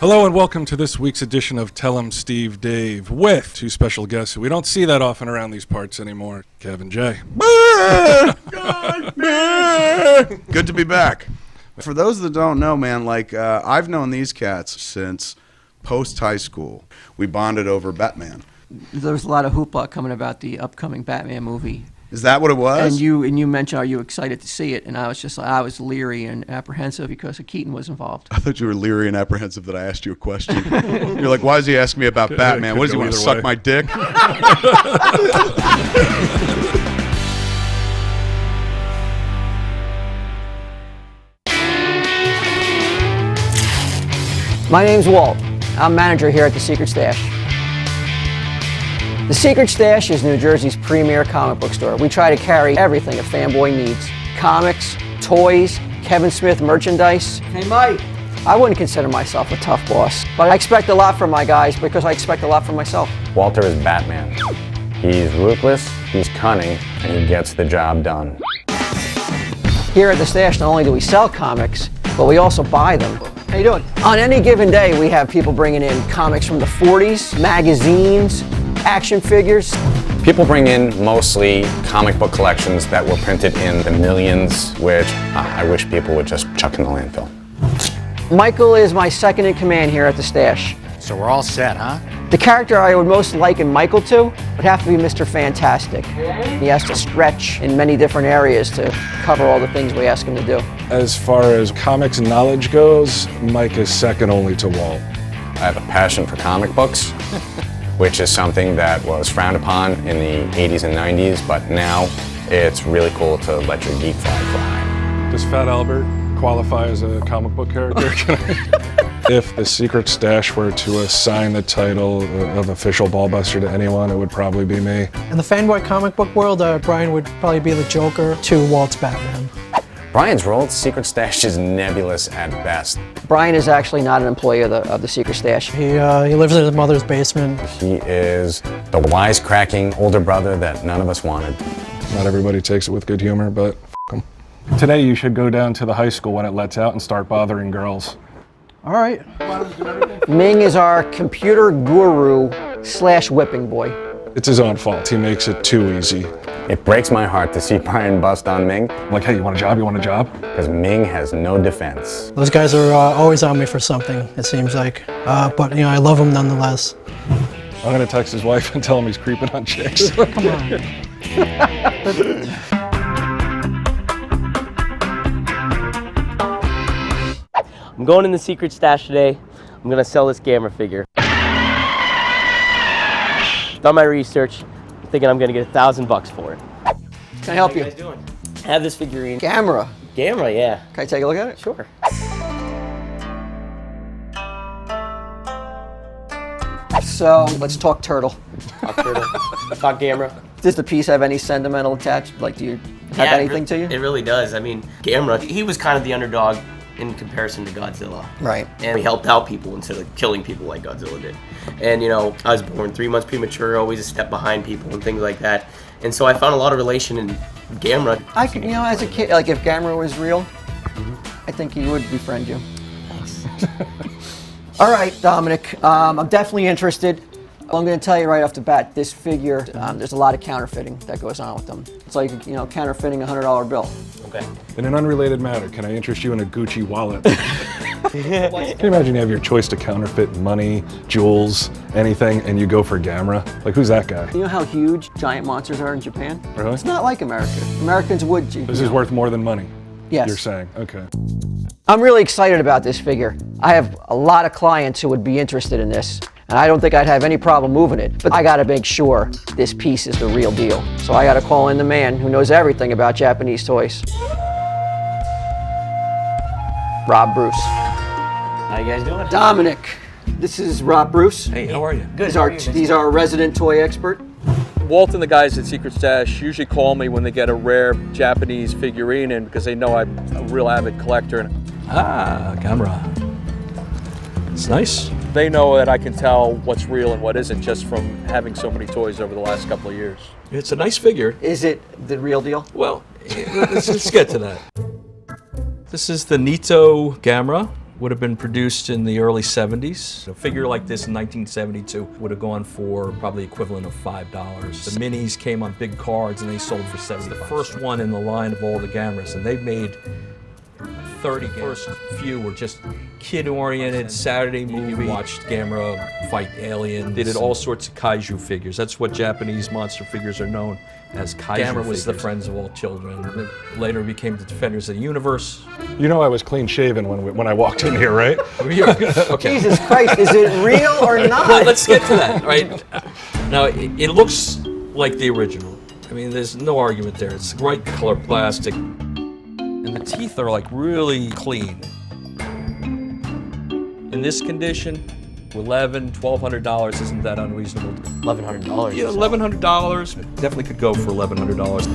Hello and welcome to this week's edition of Tell 'em Steve Dave with two special guests who we don't see that often around these parts anymore, Kev and Jay. Good to be back. For those that don't know, man, I've known these cats since post-high school. We bonded over Batman. There was a lot of hoopla coming about the upcoming Batman movie. Is that what it was? And you mentioned, are you excited to see it? And I was just like, I was leery and apprehensive because Keaton was involved. I thought you were leery and apprehensive that I asked you a question. You're like, why is he asking me about Batman? What does he want to suck my dick? My name's Walt. I'm manager here at the Secret Stash. The Secret Stash is New Jersey's premier comic book store. We try to carry everything a fanboy needs. Comics, toys, Kevin Smith merchandise. Hey, Mike. I wouldn't consider myself a tough boss, but I expect a lot from my guys because I expect a lot from myself. Walter is Batman. He's ruthless, he's cunning, and he gets the job done. Here at the Stash, not only do we sell comics, but we also buy them. How you doing? On any given day, we have people bringing in comics from the 40s, magazines, action figures. People bring in mostly comic book collections that were printed in the millions, which I wish people would just chuck in the landfill. Michael is my second in command here at the Stash. So we're all set, huh? The character I would most liken Michael to would have to be Mr. Fantastic. He has to stretch in many different areas to cover all the things we ask him to do. As far as comics knowledge goes, Mike is second only to Walt. I have a passion for comic books, which is something that was frowned upon in the 80s and 90s, but now it's really cool to let your geek flag fly. Does Fat Albert qualify as a comic book character? If the Secret Stash were to assign the title of official ballbuster to anyone, it would probably be me. In the fanboy comic book world, Brian would probably be the Joker to Walt's Batman. Brian's role at Secret Stash is nebulous at best. Brian is actually not an employee of the Secret Stash. He lives in his mother's basement. He is the wisecracking older brother that none of us wanted. Not everybody takes it with good humor, but f*** 'em. Today you should go down to the high school when it lets out and start bothering girls. All right. Ming is our computer guru / whipping boy. It's his own fault. He makes it too easy. It breaks my heart to see Brian bust on Ming, I'm like, hey, you want a job? You want a job? because Ming has no defense. Those guys are always on me for something, it seems like. But, I love them nonetheless. I'm gonna text his wife and tell him he's creeping on chicks. Come on. I'm going in the Secret Stash today. I'm gonna sell this Gamera figure. Done my research. I'm thinking I'm gonna get $1,000 for it. Can I help you? How you guys doing? I have this figurine. Gamera. Gamera, yeah. Can I take a look at it? Sure. So let's talk turtle. Talk Turtle. Talk Gamera. Does the piece have any sentimental attached? Like, do you have anything to you? It really does. I mean, Gamera, he was kind of the underdog in comparison to Godzilla. Right. And he helped out people instead of killing people like Godzilla did. And I was born 3 months premature, always a step behind people and things like that. And so I found a lot of relation in Gamera. I could, as a kid, like if Gamera was real, I think he would befriend you. Thanks. All right, Dominic, I'm definitely interested. I'm going to tell you right off the bat, this figure, there's a lot of counterfeiting that goes on with them. It's like, counterfeiting a $100 bill. Okay. In an unrelated matter, can I interest you in a Gucci wallet? Can you imagine you have your choice to counterfeit money, jewels, anything, and you go for Gamera? Like, who's that guy? You know how huge giant monsters are in Japan? Really? It's not like America. Americans would. This is worth more than money? Yes. You're saying, okay. I'm really excited about this figure. I have a lot of clients who would be interested in this, and I don't think I'd have any problem moving it, but I gotta make sure this piece is the real deal. So I gotta call in the man who knows everything about Japanese toys. Rob Bruce. How you guys doing? Dominic, this is Rob Bruce. Hey, how are you? He's our resident toy expert. Walt and the guys at Secret Stash usually call me when they get a rare Japanese figurine in because they know I'm a real avid collector. Ah, Gamera. It's nice. They know that I can tell what's real and what isn't just from having so many toys over the last couple of years. It's a nice figure. Is it the real deal? Well, let's get to that. This is the Nito Gamera. would have been produced in the early 70s. A figure like this in 1972 would have gone for probably equivalent of $5. The minis came on big cards and they sold for $75. The first one in the line of all the Gameras, and they've made 30. First few were just kid-oriented, Saturday movie. Watched Gamera fight aliens. They did all sorts of kaiju figures. That's what Japanese monster figures are known as, kaiju Gamera was the friends of all children. Later became the defenders of the universe. You know I was clean shaven when I walked in here, right? Okay. Jesus Christ, is it real or not? Well, let's get to that, right? Now, it looks like the original. I mean, there's no argument there. It's the right color plastic. And the teeth are like really clean. In this condition, $1,100, $1,200 isn't that unreasonable? $1,100. Yeah, $1,100. Definitely could go for $1,100.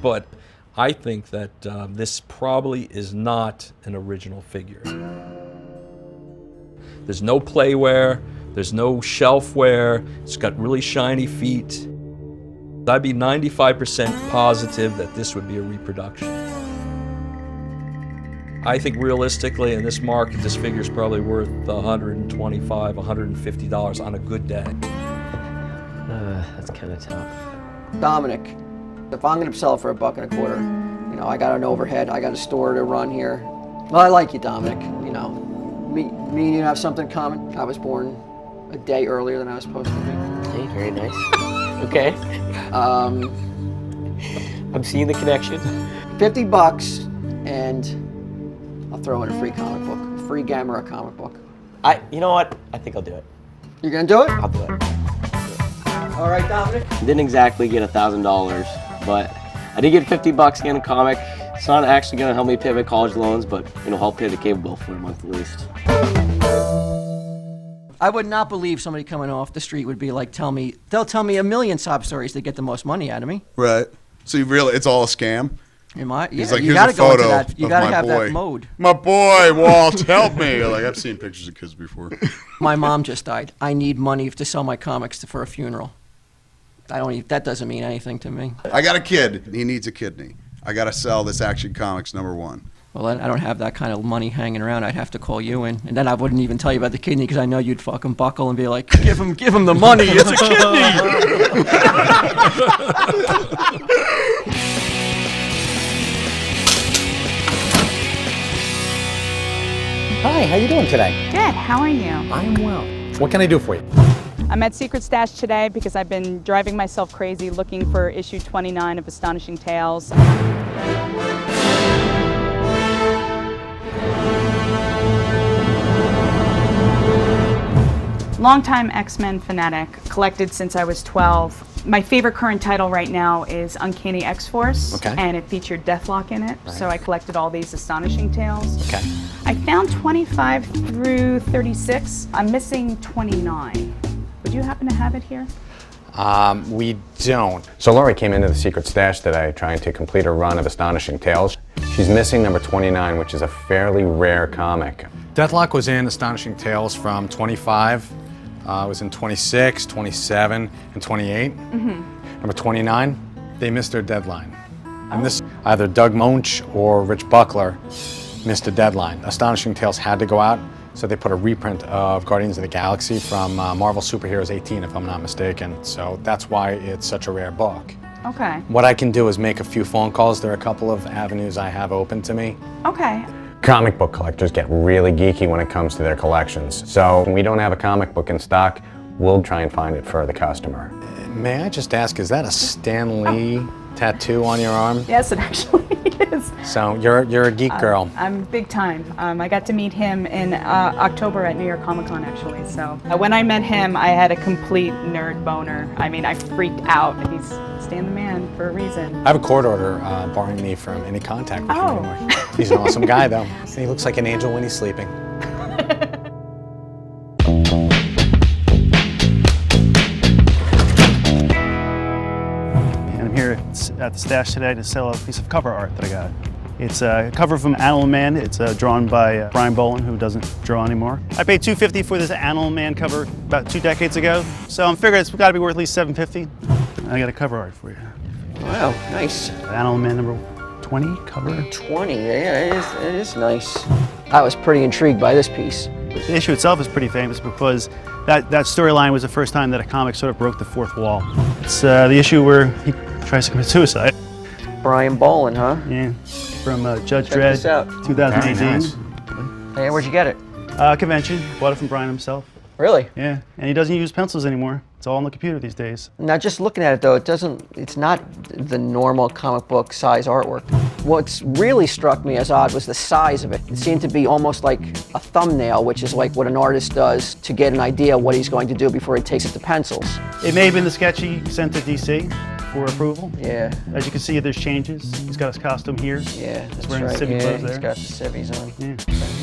But I think that this probably is not an original figure. There's no playware, there's no shelfware, it's got really shiny feet. I'd be 95% positive that this would be a reproduction. I think realistically in this market, this figure is probably worth $125, $150 on a good day. That's kind of tough. Dominic, if I'm gonna sell it for $1.25, you know, I got an overhead, I got a store to run here. Well, I like you, Dominic. You know, me and you have something in common. I was born a day earlier than I was supposed to be. Hey, very nice. Okay. I'm seeing the connection. $50, and I'll throw in a free comic book, a free Gamera comic book. You know what? I think I'll do it. You're gonna do it? I'll do it. All right, Dominic. Didn't exactly get $1,000, but I did get $50 getting a comic. It's not actually gonna help me pay my college loans, but you know, help pay the cable bill for a month at least. I would not believe somebody coming off the street would be like, they'll tell me a million sob stories to get the most money out of me. Right. So you really, it's all a scam? Yeah, He's like, you here's gotta a go into photo that. You of gotta my have boy. that mode. My boy, Walt, help me. Like, I've seen pictures of kids before. My mom just died. I need money to sell my comics for a funeral. That doesn't mean anything to me. I got a kid. He needs a kidney. I got to sell this Action Comics #1. Well, I don't have that kind of money hanging around. I'd have to call you in, and then I wouldn't even tell you about the kidney because I know you'd fucking buckle and be like, give him the money. It's a kidney. Hi, how you doing today? Good, how are you? I'm well. What can I do for you? I'm at Secret Stash today because I've been driving myself crazy looking for issue 29 of Astonishing Tales. Longtime X-Men fanatic, collected since I was 12. My favorite current title right now is Uncanny X-Force, Okay. and it featured Deathlock in it, Right. so I collected all these Astonishing Tales. Okay. I found 25 through 36. I'm missing 29. Would you happen to have it here? We don't. So Lori came into the Secret Stash today trying to complete a run of Astonishing Tales. She's missing number 29, which is a fairly rare comic. Deathlock was in Astonishing Tales from 25. It was in 26, 27, and 28. Number 29, they missed their deadline. And this, either Doug Monch or Rich Buckler missed a deadline. Astonishing Tales had to go out, so they put a reprint of Guardians of the Galaxy from Marvel Superheroes 18, if I'm not mistaken. So that's why it's such a rare book. Okay. What I can do is make a few phone calls. There are a couple of avenues I have open to me. Okay. Comic book collectors get really geeky when it comes to their collections. So when we don't have a comic book in stock, we'll try and find it for the customer. May I just ask, is that a Stan Lee tattoo on your arm? Yes, it actually is. So you're a geek girl. I'm big time. I got to meet him in October at New York Comic Con, actually. So when I met him, I had a complete nerd boner. I mean, I freaked out. He's Stan the Man for a reason. I have a court order barring me from any contact with him Oh. anymore. He's an awesome guy, though. He looks like an angel when he's sleeping. And I'm here at the stash today to sell a piece of cover art that I got. It's a cover from Animal Man. It's drawn by Brian Bolin, who doesn't draw anymore. I paid $250 for this Animal Man cover about 2 decades ago, so I'm figuring it's got to be worth at least $750. I got a cover art for you. Wow, nice. Animal Man number 20 cover. 20, yeah, it is nice. I was pretty intrigued by this piece. The issue itself is pretty famous because that storyline was the first time that a comic sort of broke the fourth wall. It's the issue where he tries to commit suicide. Brian Bolin, huh? Yeah, from Judge Check Dredd, this out. 2018. Very nice. Hey, where'd you get it? Convention, bought it from Brian himself. Really? Yeah, and he doesn't use pencils anymore. It's all on the computer these days. Now, just looking at it though, it's not the normal comic book size artwork. What's really struck me as odd was the size of it. It seemed to be almost like a thumbnail, which is like what an artist does to get an idea what he's going to do before he takes it to pencils. It may have been the sketch he sent to DC for approval. Yeah. As you can see, there's changes. He's got his costume here. Yeah, that's He's wearing right. civvy Yeah, clothes he's there. got the civvies on.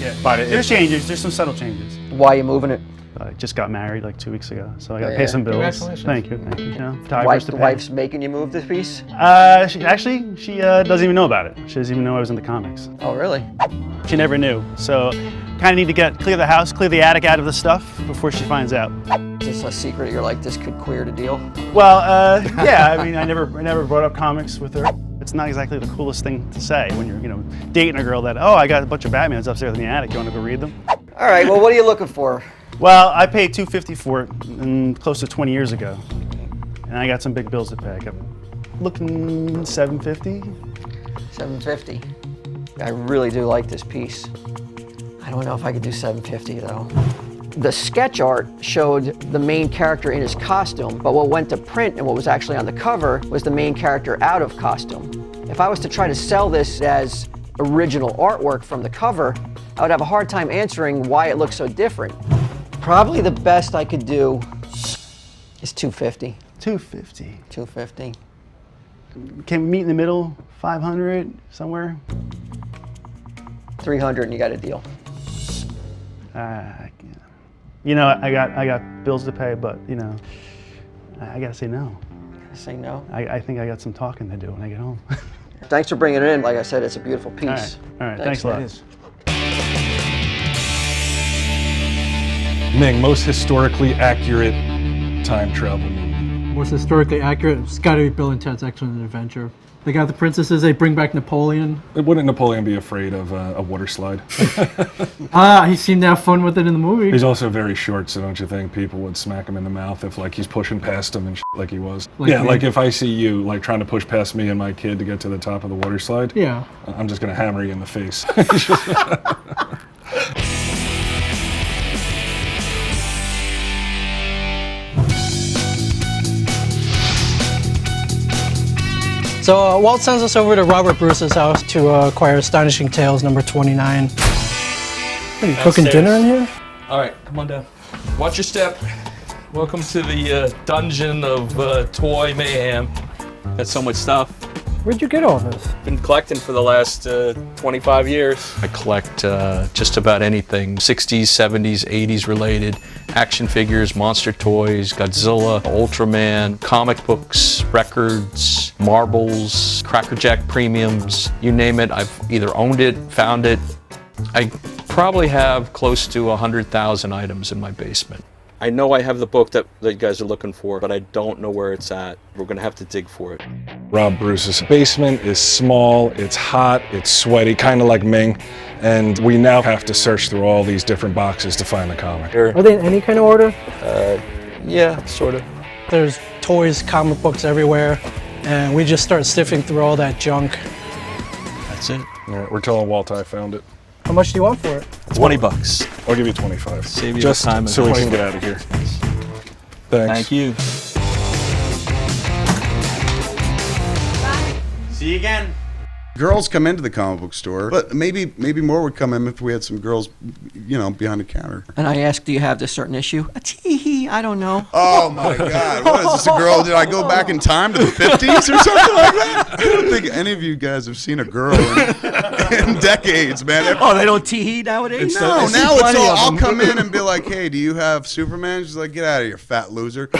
Yeah. But There's changes. There's some subtle changes. Why are you moving it? I just got married like 2 weeks ago, so I got to Oh, pay yeah. some bills. Congratulations. Thank you. Thank you. You know, photographers to The pay. wife's making you move this piece? She doesn't even know about it. She doesn't even know I was in the comics. Oh, really? She never knew. So, kind of need to clear the house, clear the attic out of the stuff before she finds out. Is this a secret? You're like, this could queer the deal? Well, yeah. I mean, I never brought up comics with her. It's not exactly the coolest thing to say when you're, dating a girl that, oh, I got a bunch of Batmans upstairs in the attic. You want to go read them? All right. Well, what are you looking for? Well, I paid $250 for it close to 20 years ago, and I got some big bills to pay. I got looking $750. $750. I really do like this piece. I don't know if I could do $750 though. The sketch art showed the main character in his costume, but what went to print and what was actually on the cover was the main character out of costume. If I was to try to sell this as original artwork from the cover, I would have a hard time answering why it looks so different. Probably the best I could do is $250. $250. Can we meet in the middle? 500 somewhere? $300 and you got a deal. I got bills to pay, but I gotta say no. Say no? I think I got some talking to do when I get home. Thanks for bringing it in. Like I said, it's a beautiful piece. All right. Thanks a lot. Ming, most historically accurate time travel movie. Most historically accurate, it's got to be Bill and Ted's Excellent Adventure. They got the princesses, they bring back Napoleon. Wouldn't Napoleon be afraid of a water slide? He seemed to have fun with it in the movie. He's also very short, so don't you think people would smack him in the mouth if he's pushing past him and like he was? Like yeah, me? like if I see you trying to push past me and my kid to get to the top of the water slide, Yeah. I'm just gonna hammer you in the face. So Walt sends us over to Robert Bruce's house to acquire Astonishing Tales number 29. What, are you cooking dinner in here? All right, come on down. Watch your step. Welcome to the dungeon of toy mayhem. Got so much stuff. Where'd you get all this? Been collecting for the last 25 years. I collect just about anything, 60s, 70s, 80s related. Action figures, monster toys, Godzilla, Ultraman, comic books, records, marbles, Cracker Jack premiums, you name it. I've either owned it, found it. I probably have close to 100,000 items in my basement. I know I have the book that you guys are looking for, but I don't know where it's at. We're gonna have to dig for it. Rob Bruce's basement is small, it's hot, it's sweaty, kind of like Ming, and we now have to search through all these different boxes to find the comic. Are they in any kind of order? Yeah, sort of. There's toys, comic books everywhere, and we just start sifting through all that junk. That's it. Yeah, we're telling Walt I found it. How much do you want for it? $20. I'll give you 25. Save you Just the time and so we hassle. can get out of here. Thanks. Thank you. See you again. Girls come into the comic book store, but maybe more would come in if we had some girls, behind the counter. And I asked, do you have this certain issue? A tee-hee, I don't know. Oh my God! What is this, a girl? Did I go back in time to the 50s or something like that? I don't think any of you guys have seen a girl in decades, man. Oh, they don't tee-hee nowadays? No, now it's all. I'll come in and be like, "Hey, do you have Superman?" She's like, "Get out of here, fat loser."